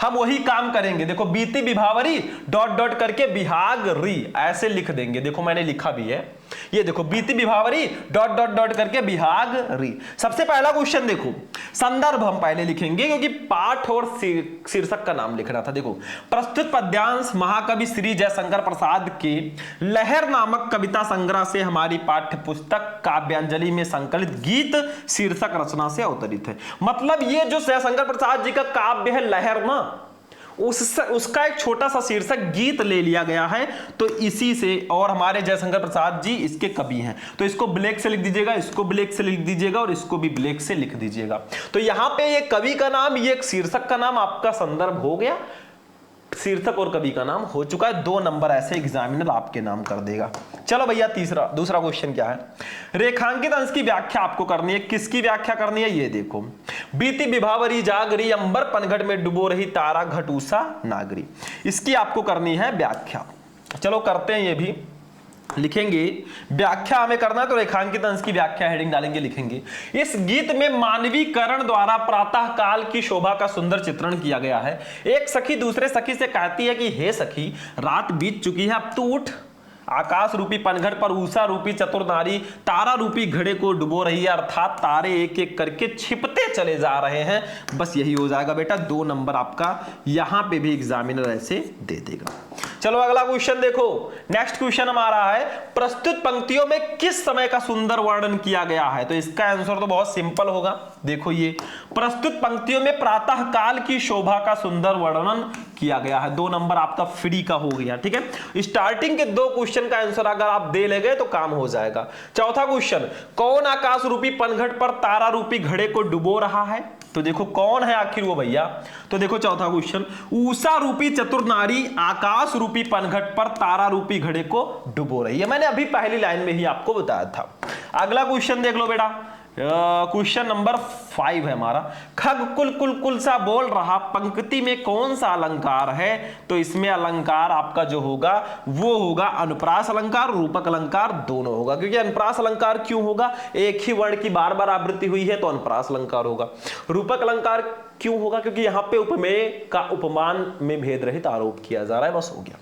हम वही काम करेंगे। देखो बीती विभावरी डॉट डॉट करके बिहाग री ऐसे लिख देंगे। देखो मैंने लिखा भी है, ये देखो बीती विभावरी डॉट डॉट डॉट करके बिहाग री। सबसे पहला क्वेश्चन देखो, संदर्भ हम पहले लिखेंगे क्योंकि पाठ और शीर्षक का नाम लिखना था। देखो प्रस्तुत पद्यांश महाकवि श्री जयशंकर प्रसाद के लहर नामक कविता संग्रह से हमारी पाठ्य पुस्तक काव्यांजलि में संकलित गीत शीर्षक रचना से अवतरित है। मतलब ये जो जयशंकर प्रसाद जी का काव्य है लहर ना, उसका एक छोटा सा शीर्षक गीत ले लिया गया है, तो इसी से, और हमारे जयशंकर प्रसाद जी इसके कवि हैं, तो इसको ब्लैक से लिख दीजिएगा, इसको ब्लैक से लिख दीजिएगा और इसको भी ब्लैक से लिख दीजिएगा। तो यहां पे ये कवि का नाम, ये एक शीर्षक का नाम आपका संदर्भ हो गया, शीर्षक और कवि का नाम हो चुका है। 2 नंबर ऐसे एग्जामिनर आपके नाम कर देगा। चलो भैया दूसरा क्वेश्चन क्या है, रेखांकित अंश की व्याख्या आपको करनी है। किसकी व्याख्या करनी है, ये देखो, बीती विभावरी जागरी, अंबर पनघट में डुबो रही तारा, घटूसा नागरी, इसकी आपको करनी है व्याख्या। चलो करते हैं, ये भी लिखेंगे, व्याख्या हमें करना है तो रेखांकित अंश की व्याख्या हेडिंग डालेंगे, लिखेंगे, इस गीत में मानवीकरण द्वारा प्रातः काल की शोभा का सुंदर चित्रण किया गया है। एक सखी दूसरे सखी से कहती है कि हे सखी, रात बीत चुकी है, अब तू उठ, आकाश रूपी पनघट पर उषा रूपी चतुर नारी तारा रूपी घड़े को डुबो रही है, अर्थात तारे एक एक करके छिपते चले जा रहे हैं। बस यही हो जाएगा बेटा, 2 नंबर आपका यहां पे भी एग्जामिनर ऐसे दे देगा। चलो अगला क्वेश्चन देखो, नेक्स्ट क्वेश्चन हमारा है, प्रस्तुत पंक्तियों में किस समय का सुंदर वर्णन किया गया है। तो इसका आंसर तो बहुत सिंपल होगा, देखो ये प्रस्तुत पंक्तियों में प्रातः काल की शोभा का सुंदर वर्णन किया गया है। 2 नंबर आपका फ्री का हो गया, ठीक है। स्टार्टिंग के 2 क्वेश्चन का आंसर अगर आप दे ले गए तो काम हो जाएगा। चौथा क्वेश्चन, कौन आकाश रूपी पनघट पर तारा रूपी घड़े को डुबो रहा है। तो देखो कौन है आखिर वो भैया, तो देखो चौथा क्वेश्चन, उषा रूपी चतुर नारी आकाश रूपी पनघट पर तारा रूपी घड़े को डुबो रही है। मैंने अभी पहली लाइन में ही आपको बताया था। अगला क्वेश्चन देख लो बेटा, क्वेश्चन नंबर 5 है हमारा, खग कुल कुल कुल सा बोल रहा, पंक्ति में कौन सा अलंकार है। तो इसमें अलंकार आपका जो होगा वो होगा अनुप्रास अलंकार, रूपक अलंकार दोनों होगा। क्योंकि अनुप्रास अलंकार क्यों होगा, एक ही वर्ण की बार बार आवृत्ति हुई है तो अनुप्रास अलंकार होगा। रूपक अलंकार क्यों होगा, क्योंकि यहां पे उपमेय का उपमान में भेद रहित आरोप किया जा रहा है। बस हो गया।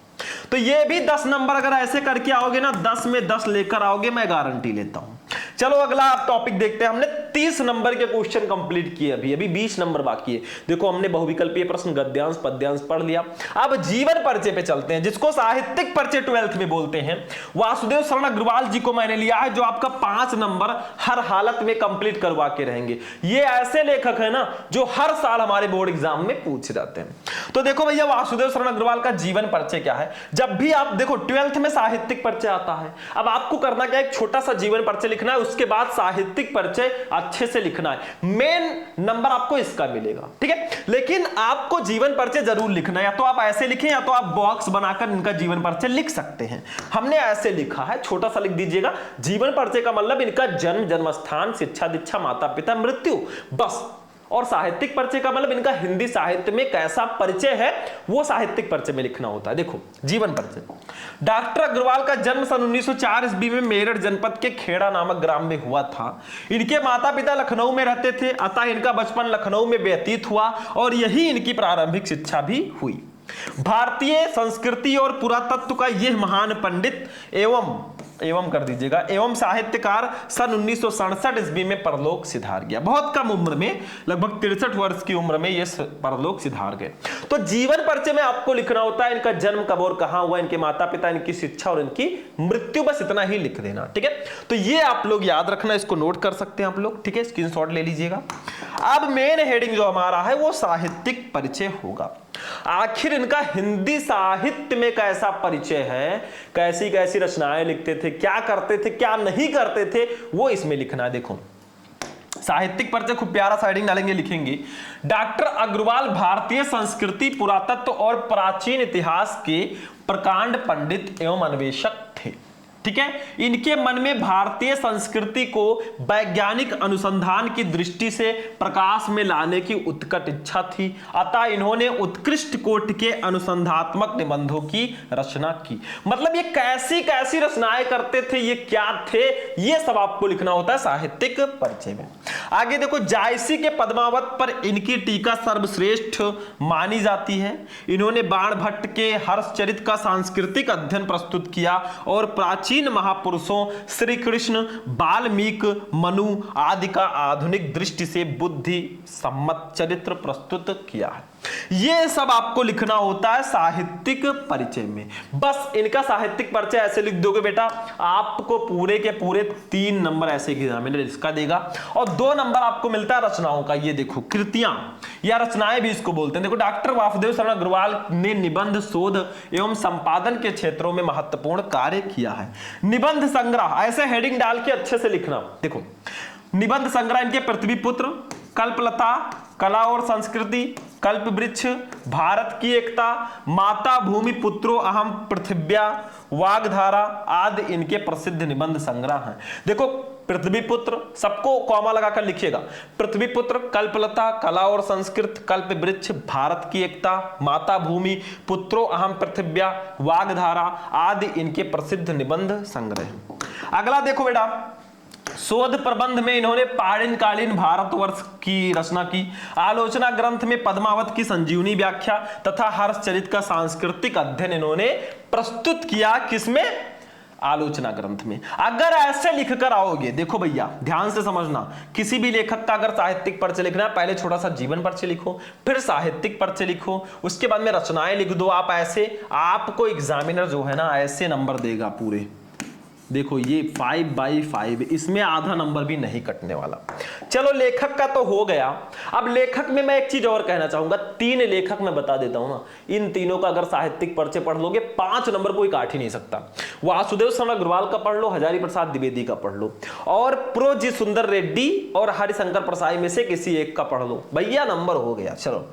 तो ये भी 10 नंबर अगर ऐसे करके आओगे ना, 10 में 10 लेकर आओगे, मैं गारंटी लेता हूं। चलो अगला आप टॉपिक देखते हैं। हमने 30 नंबर के क्वेश्चन कंप्लीट किए, अभी 20 नंबर बाकी है। देखो हमने बहुविकल्पीय प्रश्न, गद्यांश, पद्यांश पढ़ लिया। अब जीवन परिचय पे चलते हैं, जिसको साहित्यिक परिचय 12th में बोलते हैं। वासुदेव शरण अग्रवाल जी को मैंने लिया है, जो आपका 5 नंबर हर हालत में कंप्लीट करवा के रहेंगे। ये ऐसे लेखक है ना जो हर साल हमारे बोर्ड एग्जाम में पूछ जाते हैं। तो देखो भैया, वासुदेव शरण अग्रवाल का जीवन परिचय क्या है। जब भी आप देखो 12th में साहित्यिक परिचय आता है, अब आपको करना क्या है, एक छोटा सा जीवन परिचय लिखना है, उसके बाद साहित्यिक परिचय अच्छे से लिखना है। मेन नंबर आपको इसका मिलेगा, ठीक है। लेकिन आपको जीवन परिचय जरूर लिखना है, या तो आप ऐसे लिखें या तो आप बॉक्स बनाकर इनका जीवन परिचय लिख सकते हैं। हमने ऐसे लिखा है, छोटा सा लिख दीजिएगा। जीवन परिचय का मतलब इनका जन्म, जन्म स्थान, शिक्षा दीक्षा, माता पिता, मृत्यु, बस। और साहित्यिक परिचय का मतलब इनका हिंदी साहित्य में कैसा परिचय है वो साहित्यिक परिचय में लिखना होता है। देखो जीवन परिचय, डॉक्टर अग्रवाल का जन्म सन 1904 ईस्वी में मेरठ जनपद के खेड़ा नामक ग्राम में हुआ था। इनके माता पिता लखनऊ में रहते थे, अतः इनका बचपन लखनऊ में व्यतीत हुआ और यही इनकी प्रारंभिक शिक्षा भी हुई। भारतीय संस्कृति और पुरातत्व का यह महान पंडित एवं कर दीजिएगा एवं साहित्यकार सन 1967 ईस्वी में परलोक सिधार गया। बहुत कम उम्र में, लगभग 63 वर्ष की उम्र में ये परलोक सिधार गए। तो जीवन परिचय में आपको लिखना होता है इनका जन्म कब और कहां हुआ, इनके माता पिता, इनकी शिक्षा और इनकी मृत्यु, बस इतना ही लिख देना, ठीक है। तो ये आप लोग याद रखना, इसको नोट कर सकते हैं आप लोग, ठीक है, स्क्रीनशॉट ले लीजिएगा। अब मेन हेडिंग जो हमारा है वो साहित्यिक परिचय होगा। आखिर इनका हिंदी साहित्य में कैसा परिचय है, कैसी कैसी रचनाएं लिखते थे, क्या करते थे, क्या नहीं करते थे, वो इसमें लिखना है। देखो साहित्यिक परिचय खूब प्यारा साइडिंग डालेंगे, लिखेंगे डॉक्टर अग्रवाल भारतीय संस्कृति, पुरातत्व और प्राचीन इतिहास के प्रकांड पंडित एवं अन्वेषक थे, ठीक है। इनके मन में भारतीय संस्कृति को वैज्ञानिक अनुसंधान की दृष्टि से प्रकाश में लाने की उत्कट इच्छा थी, अतः इन्होंने उत्कृष्ट कोटि के अनुसंधात्मक निबंधों की रचना की। मतलब ये कैसी कैसी रचनाएं करते थे, ये क्या थे, ये सब आपको लिखना होता है साहित्यिक परिचय में। आगे देखो, जायसी के पद्मावत पर इनकी टीका सर्वश्रेष्ठ मानी जाती है। इन्होंने बाण भट्ट के हर्षचरित का सांस्कृतिक अध्ययन प्रस्तुत किया और प्राचीन महापुरुषों श्री कृष्ण, वाल्मीकि, मनु आदि का आधुनिक दृष्टि से बुद्धि सम्मत चरित्र प्रस्तुत किया है। ये सब आपको लिखना होता है साहित्यिक परिचय में। बस इनका साहित्यिक परिचय ऐसे लिख दोगे बेटा, आपको पूरे के पूरे 3 नंबर ऐसे एग्जामिनर इसका देगा, और 2 नंबर आपको मिलता है रचनाओं का। ये देखो कृतियां या रचनाएं भी इसको बोलते हैं। देखो डॉक्टर वासुदेव शरण अग्रवाल ने निबंध, शोध एवं संपादन के क्षेत्रों में महत्वपूर्ण कार्य किया है। निबंध संग्रह ऐसे हेडिंग डाल के अच्छे से लिखना। देखो निबंध संग्रह इनके पृथ्वीपुत्र, कल्पलता, कला और संस्कृति, कल्पवृक्ष, भारत की एकता, माता भूमि पुत्रो अहम पृथिव्या, वाग्धारा आदि इनके प्रसिद्ध निबंध संग्रह हैं। देखो पृथ्वीपुत्र सबको कॉमा लगाकर लिखिएगा। पृथ्वीपुत्र, कल्पलता, कला और संस्कृत, कल्पवृक्ष, भारत की एकता, माता भूमि पुत्रो अहम पृथिव्या, वाग्धारा आदि इनके प्रसिद्ध निबंध संग्रह हैं। अगला देखो बेटा, शोध प्रबंध में इन्होंने पाणिनकालीन भारतवर्ष की रचना की। आलोचना ग्रंथ में पद्मावत की संजीवनी व्याख्या तथा हर्षचरित का सांस्कृतिक अध्ययन इन्होंने प्रस्तुत किया। किसमें? आलोचना ग्रंथ में। अगर ऐसे लिखकर आओगे, देखो भैया ध्यान से समझना, किसी भी लेखक का अगर साहित्यिक परिचय लिखना है, पहले छोटा सा जीवन परिचय लिखो, फिर साहित्यिक परिचय लिखो, उसके बाद में रचनाएं लिख दो आप। ऐसे आपको एग्जामिनर जो है ना ऐसे नंबर देगा पूरे। देखो ये 5/5, इसमें आधा नंबर भी नहीं कटने वाला। चलो लेखक का तो हो गया। अब लेखक में मैं एक चीज और कहना चाहूंगा, 3 लेखक मैं बता देता हूं ना, इन तीनों का अगर साहित्यिक परिचय पढ़ लोगे 5 नंबर कोई काट ही नहीं सकता। वासुदेव शरण अग्रवाल का पढ़ लो, हजारी प्रसाद द्विवेदी का पढ़ लो, और प्रो जी सुंदर रेड्डी और हरिशंकर प्रसाई में से किसी एक का पढ़ लो, भैया नंबर हो गया। चलो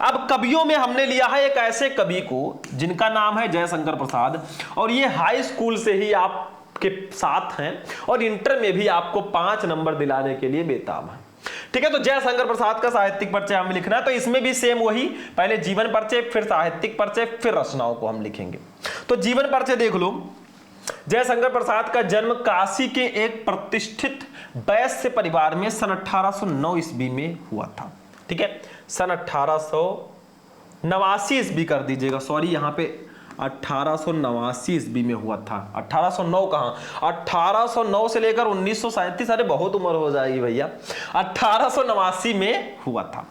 अब कवियों में हमने लिया है एक ऐसे कवि को जिनका नाम है जयशंकर प्रसाद, और ये हाई स्कूल से ही आपके साथ हैं और इंटर में भी आपको 5 नंबर दिलाने के लिए बेताब है। ठीक है, तो जयशंकर प्रसाद का साहित्यिक परिचय हमें लिखना है। तो इसमें भी सेम वही, पहले जीवन परिचय, फिर साहित्यिक परिचय, फिर रचनाओं को हम लिखेंगे। तो जीवन परिचय देख लो। जयशंकर प्रसाद का जन्म काशी के एक प्रतिष्ठित वैश्य परिवार में सन 1809 ईस्वी में हुआ था। ठीक है, सन 1889 ईस्वी कर दीजिएगा, सॉरी यहाँ पे 1889 ईस्वी में हुआ था। 1809 कहाँ, 1809 से लेकर 1937, अरे बहुत उम्र हो जाएगी भैया। 1889 में हुआ था।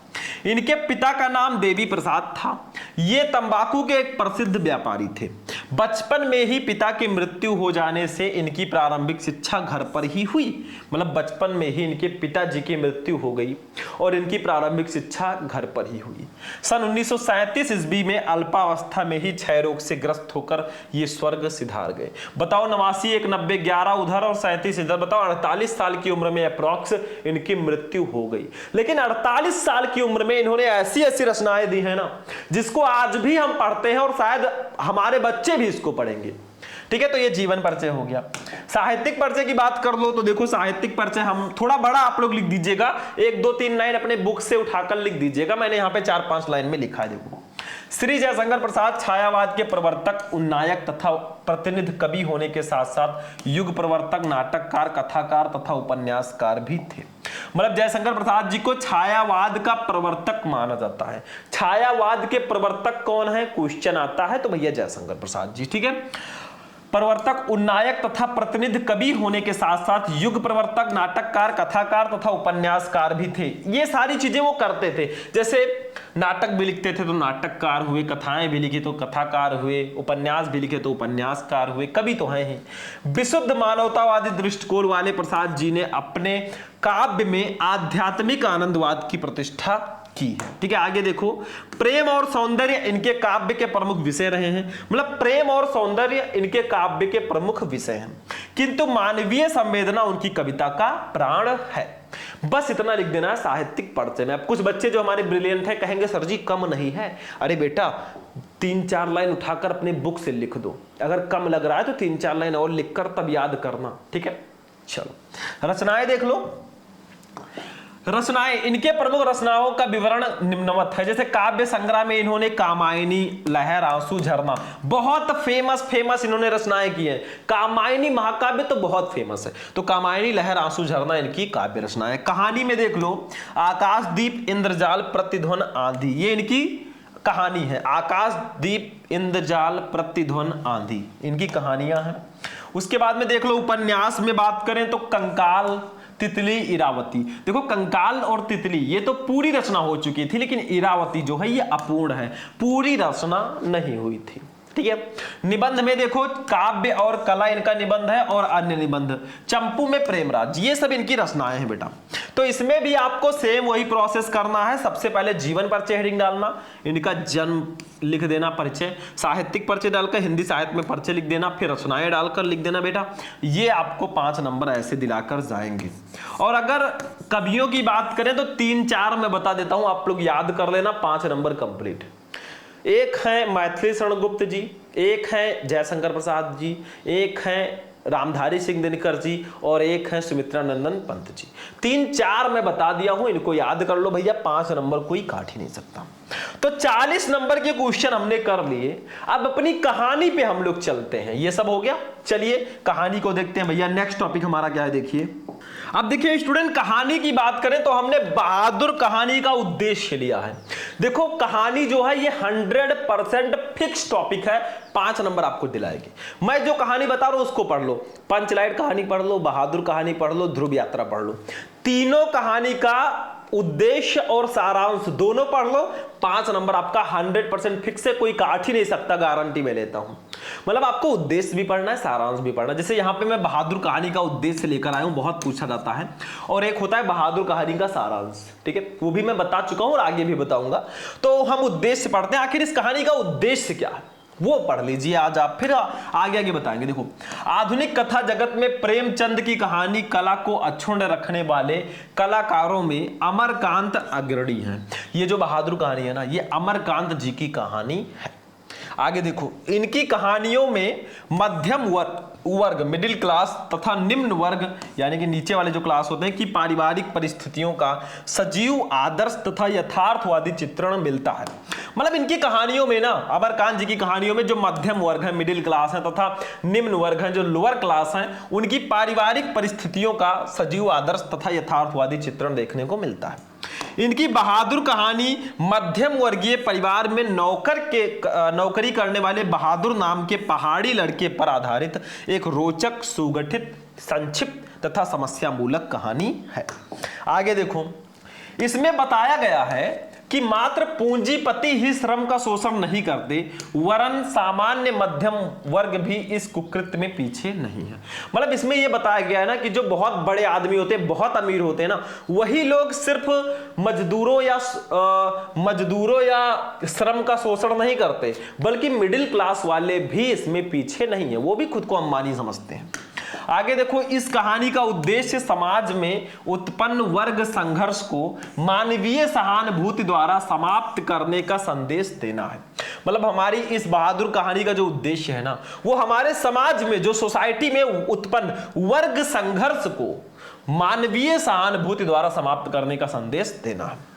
इनके पिता का नाम देवी प्रसाद था। ये तंबाकू के एक प्रसिद्ध व्यापारी थे। बचपन में ही पिता की मृत्यु हो जाने से इनकी प्रारंभिक शिक्षा घर पर ही हुई। मतलब बचपन में ही इनके पिताजी की मृत्यु हो गई और इनकी प्रारंभिक शिक्षा घर पर ही हुई। सन 1937 ईस्वी में अल्पावस्था में ही क्षय रोग से ग्रस्त होकर ये स्वर्ग सिधार गए। बताओ 89, 1, 90, 11 उधर और 37 इधर, बताओ 48 साल की उम्र में अप्रॉक्स इनकी मृत्यु हो गई। लेकिन 48 साल की उम्र में इन्होंने ऐसी ऐसी रचनाएं दी है ना जिसको आज भी हम पढ़ते हैं और शायद हमारे बच्चे भी इसको पढ़ेंगे। ठीक है, तो ये जीवन परिचय हो गया। साहित्यिक परिचय की बात कर लो तो देखो साहित्यिक परिचय हम थोड़ा बड़ा आप लोग लिख दीजिएगा, 1, 2, 3 लाइन अपने बुक से उठाकर लिख दीजिएगा। मैंने यहाँ पे 4-5 लाइन में लिखा है। देखो, श्री जयशंकर प्रसाद छायावाद के प्रवर्तक, उन्नायक तथा प्रतिनिधि कवि होने के साथ साथ युग प्रवर्तक, नाटककार, कथाकार तथा उपन्यासकार भी थे। मतलब जयशंकर प्रसाद जी को छायावाद का प्रवर्तक माना जाता है। छायावाद के प्रवर्तक कौन है, क्वेश्चन आता है तो भैया जयशंकर प्रसाद जी। ठीक है, प्रवर्तक, उन्नायक तथा प्रतिनिधि कवि होने के साथ साथ युग प्रवर्तक, नाटककार, कथाकार तथा उपन्यासकार भी थे। ये सारी चीजें वो करते थे। जैसे नाटक भी लिखते थे तो नाटककार हुए, कथाएं भी लिखी तो कथाकार हुए, उपन्यास भी लिखे तो उपन्यासकार हुए, कवि तो हैं ही। विशुद्ध मानवतावादी दृष्टिकोण वाले प्रसाद जी ने अपने काव्य में आध्यात्मिक आनंदवाद की प्रतिष्ठा की है। ठीक है, आगे देखो, प्रेम और सौंदर्य इनके काव्य के प्रमुख विषय रहे हैं। मतलब प्रेम और सौंदर्य इनके काव्य के प्रमुख विषय हैं, किंतु मानवीय संवेदना उनकी कविता का प्राण है। बस इतना लिख देना है साहित्यिक परिचय में। अब कुछ बच्चे जो हमारे ब्रिलियंट हैं कहेंगे सर जी कम नहीं है। अरे बेटा 3-4 लाइन उठाकर अपने बुक से लिख दो, अगर कम लग रहा है तो 3-4 लाइन और लिखकर तब याद करना। ठीक है, चलो रचनाएं देख लो। रचनाएं, इनके प्रमुख रचनाओं का विवरण निम्नवत है। जैसे काव्य संग्रह में इन्होंने कामायनी, लहर, आंसू, झरना, बहुत फेमस इन्होंने रचनाएं की हैं। कामायनी महाकाव्य तो बहुत फेमस है, तो कामायनी, लहर, आंसू, झरना इनकी काव्य रचनाएं। कहानी में देख लो, आकाशदीप, इंद्रजाल, प्रतिध्वन, आंधी, ये इनकी कहानी है। आकाशदीप, इंद्रजाल, प्रतिध्वन, आंधी इनकी कहानियां हैं। उसके बाद में देख लो उपन्यास में बात करें तो कंकाल, तितली इरावती। देखो कंकाल और तितली ये तो पूरी रचना हो चुकी थी, लेकिन इरावती जो है ये अपूर्ण है, पूरी रचना नहीं हुई थी। ठीक है। निबंध में देखो काव्य और कला इनका निबंध है, और अन्य निबंध चंपू में प्रेमराज, ये सब इनकी रचनाएं हैं बेटा। तो इसमें भी आपको सेम वही प्रोसेस करना है। सबसे पहले जीवन परिचय हेडिंग डालना, इनका जन्म लिख देना, परिचय, साहित्यिक परिचय डालकर हिंदी साहित्य में परिचय लिख देना, फिर रचनाएं डालकर लिख देना बेटा। ये आपको 5 नंबर ऐसे दिलाकर जाएंगे। और अगर कवियों की बात करें तो 3-4 मैं बता देता हूं, आप लोग याद कर लेना, 5 नंबर कंप्लीट। एक है मैथिली शरण गुप्त जी, एक है जयशंकर प्रसाद जी, एक है रामधारी सिंह दिनकर जी, और एक है सुमित्रा नंदन पंत जी। 3-4 मैं बता दिया हूं, इनको याद कर लो भैया, 5 नंबर कोई काट ही नहीं सकता। तो 40 नंबर के क्वेश्चन हमने कर लिए। अब अपनी कहानी पे हम लोग चलते हैं। ये सब हो गया, चलिए कहानी को देखते हैं भैया। नेक्स्ट टॉपिक हमारा क्या है देखिए। अब देखिए स्टूडेंट, कहानी की बात करें तो हमने बहादुर कहानी का उद्देश्य लिया है। देखो कहानी जो है ये 100% फिक्स टॉपिक है, 5 नंबर आपको दिलाएगी। मैं जो कहानी बता रहा हूं उसको पढ़ लो, पंचलाइट कहानी पढ़ लो, बहादुर कहानी पढ़ लो, ध्रुव यात्रा पढ़ लो। तीनों कहानी का उद्देश्य और सारांश दोनों पढ़ लो, 5 नंबर आपका 100% फिक्स है, कोई काट ही नहीं सकता, गारंटी मैं लेता हूं। मतलब आपको उद्देश्य भी पढ़ना है, सारांश भी पढ़ना है। जैसे यहां पे मैं बहादुर कहानी का उद्देश्य लेकर आया हूं, बहुत पूछा जाता है, और एक होता है बहादुर कहानी का सारांश। ठीक है, वो भी मैं बता चुका हूं और आगे भी बताऊंगा। तो हम उद्देश्य पढ़ते हैं, आखिर इस कहानी का उद्देश्य क्या है वो पढ़ लीजिए आज आप, फिर आगे आगे बताएंगे। देखो, आधुनिक कथा जगत में प्रेमचंद की कहानी कला को अक्षुण्ण रखने वाले कलाकारों में अमरकांत अग्रणी हैं। ये जो बहादुर कहानी है ना, ये अमरकांत जी की कहानी है। आगे देखो, इनकी कहानियों में मध्यम वर्ग मिडिल क्लास तथा निम्न वर्ग यानी कि नीचे वाले जो क्लास होते हैं कि पारिवारिक परिस्थितियों का सजीव आदर्श तथा यथार्थवादी चित्रण मिलता है। मतलब इनकी कहानियों में ना, अमरकांत जी की कहानियों में जो मध्यम वर्ग है, मिडिल क्लास है तथा निम्न वर्ग है जो लोअर क्लास है, उनकी पारिवारिक परिस्थितियों का सजीव आदर्श तथा यथार्थवादी चित्रण देखने को मिलता है। इनकी बहादुर कहानी मध्यम वर्गीय परिवार में नौकरी करने वाले बहादुर नाम के पहाड़ी लड़के पर आधारित एक रोचक, सुगठित, संक्षिप्त तथा समस्या मूलक कहानी है। आगे देखो, इसमें बताया गया है कि मात्र पूंजीपति ही श्रम का शोषण नहीं करते, वरन सामान्य मध्यम वर्ग भी इस कुकृत्य में पीछे नहीं है। मतलब इसमें यह बताया गया है ना कि जो बहुत बड़े आदमी होते हैं, बहुत अमीर होते हैं ना, वही लोग सिर्फ मजदूरों या श्रम का शोषण नहीं करते, बल्कि मिडिल क्लास वाले भी इसमें पीछे नहीं है, वो भी खुद को अंबानी समझते हैं। आगे देखो, इस कहानी का उद्देश्य समाज में उत्पन्न वर्ग संघर्ष को मानवीय सहानुभूति द्वारा समाप्त करने का संदेश देना है। मतलब हमारी इस बहादुर कहानी का जो उद्देश्य है ना, वो हमारे समाज में जो सोसाइटी में उत्पन्न वर्ग संघर्ष को मानवीय सहानुभूति द्वारा समाप्त करने का संदेश देना है।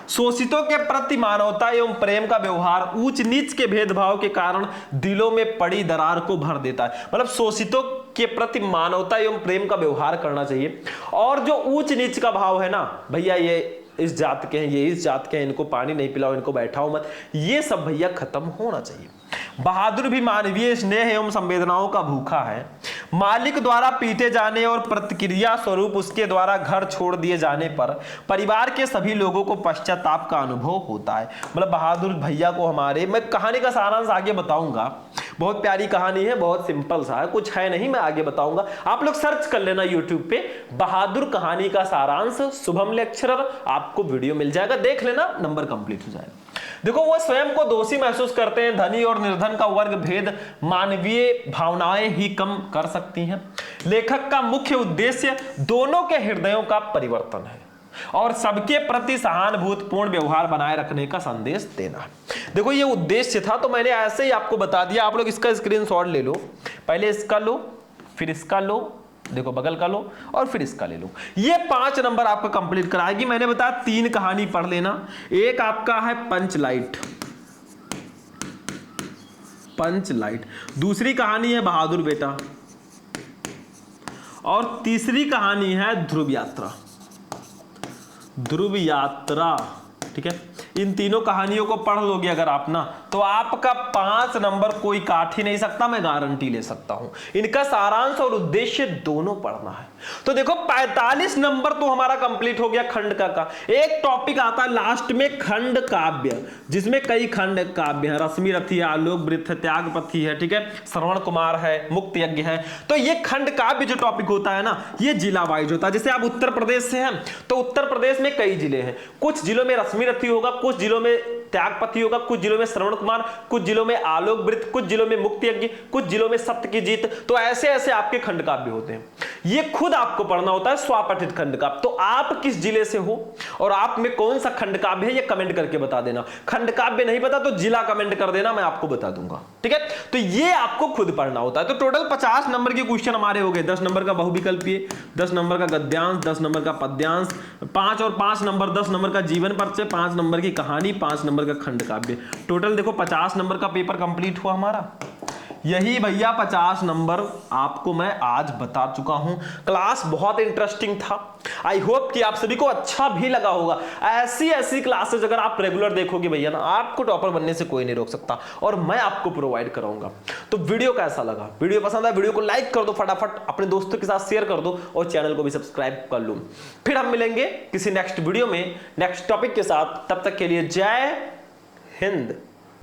शोषितों के प्रति मानवता एवं प्रेम का व्यवहार ऊंच नीच के भेदभाव के कारण दिलों में पड़ी दरार को भर देता है। मतलब शोषितों के प्रति मानवता एवं प्रेम का व्यवहार करना चाहिए, और जो ऊंच नीच का भाव है ना, भैया ये इस जात के हैं, ये इस जात के हैं, इनको पानी नहीं पिलाओ, इनको बैठाओ मत, ये सब भैया खत्म होना चाहिए। बहादुर भी मानवीय स्नेह एवं संवेदनाओं का भूखा है। मालिक द्वारा पीटे जाने और प्रतिक्रिया स्वरूप उसके द्वारा घर छोड़ दिए जाने पर परिवार के सभी लोगों को पश्चाताप का अनुभव होता है। मतलब बहादुर भैया को हमारे, मैं कहानी का सारांश आगे बताऊंगा, बहुत प्यारी कहानी है, बहुत सिंपल सा है, कुछ है नहीं, मैं आगे बताऊंगा। आप लोग सर्च कर लेना यूट्यूब पे बहादुर कहानी का सारांश शुभम लेक्चरर, आपको वीडियो मिल जाएगा, देख लेना, नंबर कंप्लीट हो जाएगा। देखो, वो स्वयं को दोषी महसूस करते हैं, धनी और निर्धन का वर्ग भेद मानवीय भावनाएं ही कम कर सकती हैं। लेखक का मुख्य उद्देश्य दोनों के हृदयों का परिवर्तन है और सबके प्रति सहानुभूतिपूर्ण व्यवहार बनाए रखने का संदेश देना है। देखो, ये उद्देश्य था तो मैंने ऐसे ही आपको बता दिया, आप लोग इसका स्क्रीनशॉट ले लो, पहले इसका लो, फिर इसका लो, देखो बगल का लो, और फिर इसका ले लो। ये 5 नंबर आपका कंप्लीट कराएगी। मैंने बताया 3 कहानी पढ़ लेना। एक आपका है पंचलाइट, दूसरी कहानी है बहादुर बेटा, और तीसरी कहानी है ध्रुव यात्रा। ठीक है, इन तीनों कहानियों को पढ़ लोगे अगर आप ना, तो आपका 5 नंबर कोई काट ही नहीं सकता, मैं गारंटी ले सकता हूं। इनका सारांश और उद्देश्य दोनों पढ़ना है। तो देखो 45 नंबर तो हमारा कंप्लीट हो गया खंड का। एक टॉपिक आता है लास्ट में खंड काव्य, जिसमें कई खंड काव्य है, रश्मि रथी है, आलोक वृत्त है, त्यागपथी है, ठीक है, श्रवण कुमार है, मुक्त यज्ञ है। तो ये खंड काव्य जो टॉपिक होता है ना, ये जिला वाइज होता है। जैसे आप उत्तर प्रदेश से हैं तो उत्तर प्रदेश में कई जिले हैं, कुछ जिलों में रश्मि रथी होगा, कुछ जिलों में त्यागपथी होगा, कुछ जिलों में श्रवण कुमार, कुछ जिलों में आलोक वृत्त, कुछ जिलों में मुक्त यज्ञ, कुछ जिलों में सत्य की जीत। तो ऐसे ऐसे आपके खंड काव्य होते हैं, ये खुद आपको पढ़ना होता है स्वापठित खंड काव्य। तो आप किस जिले से हो और आप में कौन सा खंड काव्य है ये कमेंट करके बता देना। खंड काव्य नहीं पता तो जिला कमेंट कर देना, मैं आपको बता दूंगा, ठीक है। तो ये आपको खुद पढ़ना होता है। तो टोटल 50 नंबर के क्वेश्चन हमारे हो गए। 10 नंबर का बहुविकल्पीय, 10 नंबर का गद्यांश, 10 नंबर का पद्यांश, 5 और 5 नंबर 10 नंबर का जीवन परिचय, 5 नंबर की कहानी, 5 नंबर का खंड काव्य। टोटल देखो 50 नंबर का पेपर कंप्लीट हुआ हमारा। यही भैया 50 नंबर आपको मैं आज बता चुका हूं। क्लास बहुत इंटरेस्टिंग था। आई होप कि आप सभी को अच्छा भी लगा होगा। ऐसी ऐसी क्लासेस अगर आप रेगुलर देखोगे भैया ना, आपको टॉपर बनने से कोई नहीं रोक सकता और मैं आपको प्रोवाइड कराऊंगा। तो वीडियो कैसा लगा? वीडियो पसंद आया वीडियो को लाइक कर दो, फटाफट अपने दोस्तों के साथ शेयर कर दो और चैनल को भी सब्सक्राइब कर लो। फिर हम मिलेंगे किसी नेक्स्ट वीडियो में नेक्स्ट टॉपिक के साथ। तब तक के लिए जय हिंद।